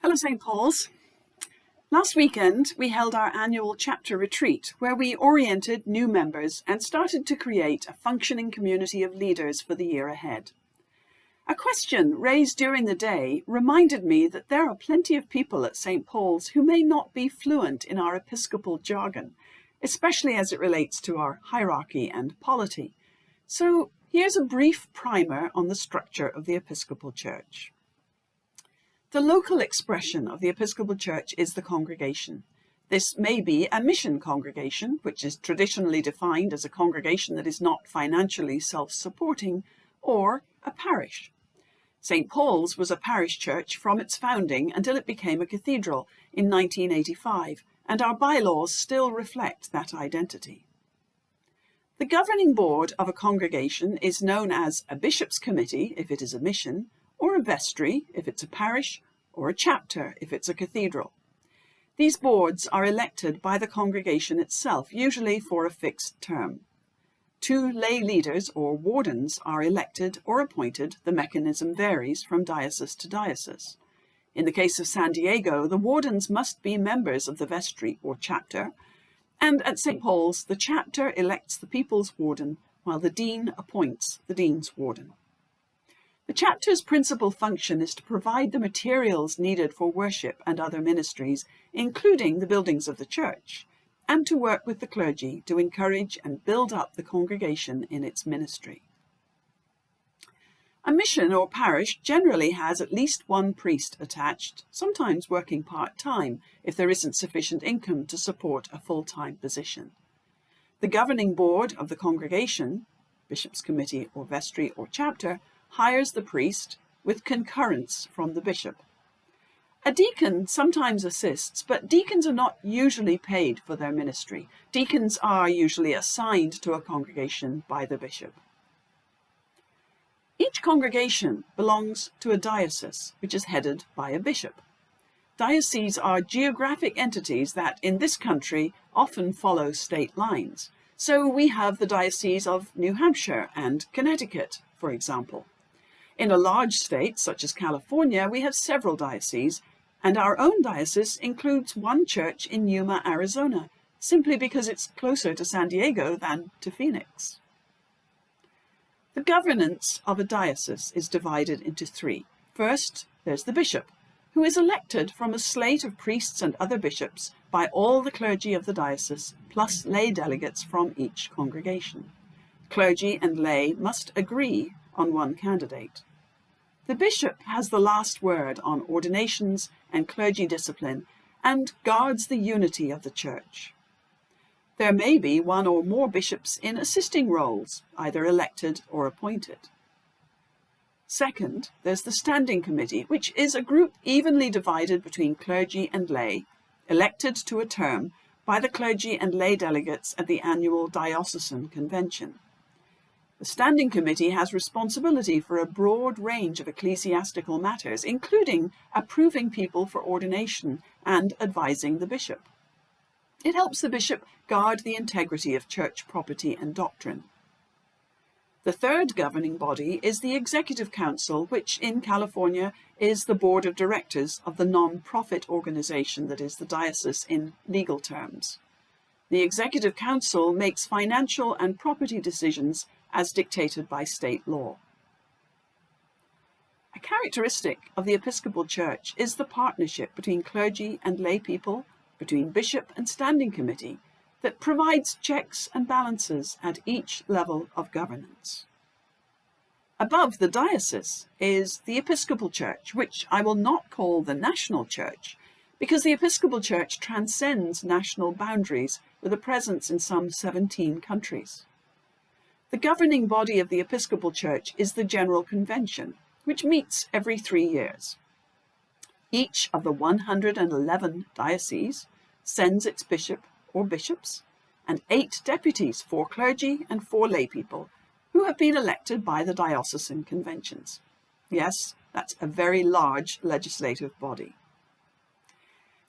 Hello, St. Paul's. Last weekend, we held our annual chapter retreat where we oriented new members and started to create a functioning community of leaders for the year ahead. A question raised during the day reminded me that there are plenty of people at St. Paul's who may not be fluent in our Episcopal jargon, especially as it relates to our hierarchy and polity. So here's a brief primer on the structure of the Episcopal Church. The local expression of the Episcopal Church is the congregation. This may be a mission congregation, which is traditionally defined as a congregation that is not financially self-supporting, or a parish. St. Paul's was a parish church from its founding until it became a cathedral in 1985, and our bylaws still reflect that identity. The governing board of a congregation is known as a bishop's committee if it is a mission, or a vestry if it's a parish, or a chapter if it's a cathedral. These boards are elected by the congregation itself, usually for a fixed term. 2 lay leaders or wardens are elected or appointed. The mechanism varies from diocese to diocese. In the case of San Diego, the wardens must be members of the vestry or chapter, and at St. Paul's, the chapter elects the people's warden, while the dean appoints the dean's warden. The chapter's principal function is to provide the materials needed for worship and other ministries, including the buildings of the church, and to work with the clergy to encourage and build up the congregation in its ministry. A mission or parish generally has at least 1 priest attached, sometimes working part-time if there isn't sufficient income to support a full-time position. The governing board of the congregation, bishop's committee or vestry or chapter, hires the priest with concurrence from the bishop. A deacon sometimes assists, but deacons are not usually paid for their ministry. Deacons are usually assigned to a congregation by the bishop. Each congregation belongs to a diocese, which is headed by a bishop. Dioceses are geographic entities that, in this country, often follow state lines. So we have the Diocese of New Hampshire and Connecticut, for example. In a large state, such as California, we have several dioceses, and our own diocese includes 1 church in Yuma, Arizona, simply because it's closer to San Diego than to Phoenix. The governance of a diocese is divided into 3. First, there's the bishop, who is elected from a slate of priests and other bishops by all the clergy of the diocese, plus lay delegates from each congregation. Clergy and lay must agree on 1 candidate. The bishop has the last word on ordinations and clergy discipline and guards the unity of the church. There may be 1 or more bishops in assisting roles, either elected or appointed. Second, there's the standing committee, which is a group evenly divided between clergy and lay, elected to a term by the clergy and lay delegates at the annual diocesan convention. The Standing Committee has responsibility for a broad range of ecclesiastical matters, including approving people for ordination and advising the bishop. It helps the bishop guard the integrity of church property and doctrine. The third governing body is the Executive Council, which in California is the board of directors of the non-profit organization that is the diocese in legal terms. The Executive Council makes financial and property decisions as dictated by state law. A characteristic of the Episcopal Church is the partnership between clergy and lay people, between bishop and standing committee, that provides checks and balances at each level of governance. Above the diocese is the Episcopal Church, which I will not call the national church, because the Episcopal Church transcends national boundaries with a presence in some 17 countries. The governing body of the Episcopal Church is the General Convention, which meets every 3 years. Each of the 111 dioceses sends its bishop or bishops and 8 deputies, 4 clergy and 4 laypeople, who have been elected by the diocesan conventions. Yes, that's a very large legislative body.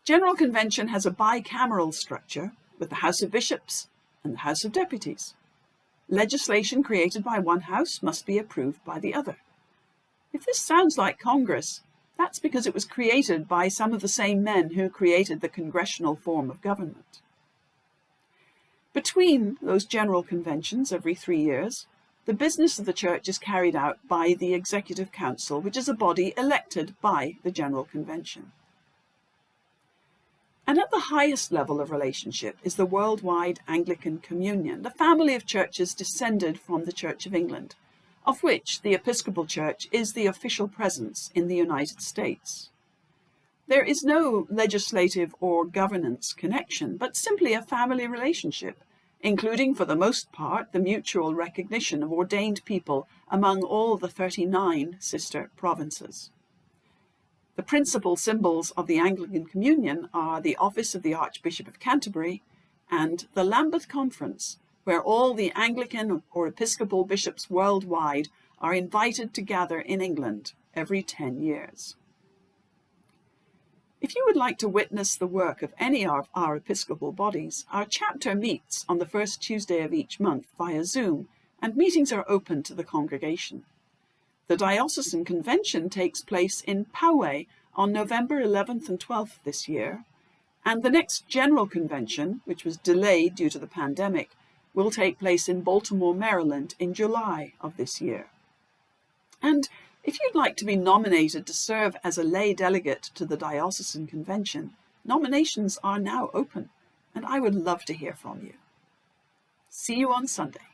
General Convention has a bicameral structure with the House of Bishops and the House of Deputies. Legislation created by one house must be approved by the other. If this sounds like Congress, That's because it was created by some of the same men who created the congressional form of government. Between those general conventions every 3 years, the business of the Church is carried out by the Executive Council, which is a body elected by the General Convention. And at the highest level of relationship is the worldwide Anglican Communion, the family of churches descended from the Church of England, of which the Episcopal Church is the official presence in the United States. There is no legislative or governance connection, but simply a family relationship, including for the most part the mutual recognition of ordained people among all the 39 sister provinces. The principal symbols of the Anglican Communion are the office of the Archbishop of Canterbury and the Lambeth Conference, where all the Anglican or Episcopal bishops worldwide are invited to gather in England every 10 years. If you would like to witness the work of any of our Episcopal bodies, our chapter meets on the first Tuesday of each month via Zoom, and meetings are open to the congregation. The Diocesan Convention takes place in Poway on November 11th and 12th this year, and the next General Convention, which was delayed due to the pandemic, will take place in Baltimore, Maryland in July of this year. And if you'd like to be nominated to serve as a lay delegate to the Diocesan Convention, nominations are now open, and I would love to hear from you. See you on Sunday.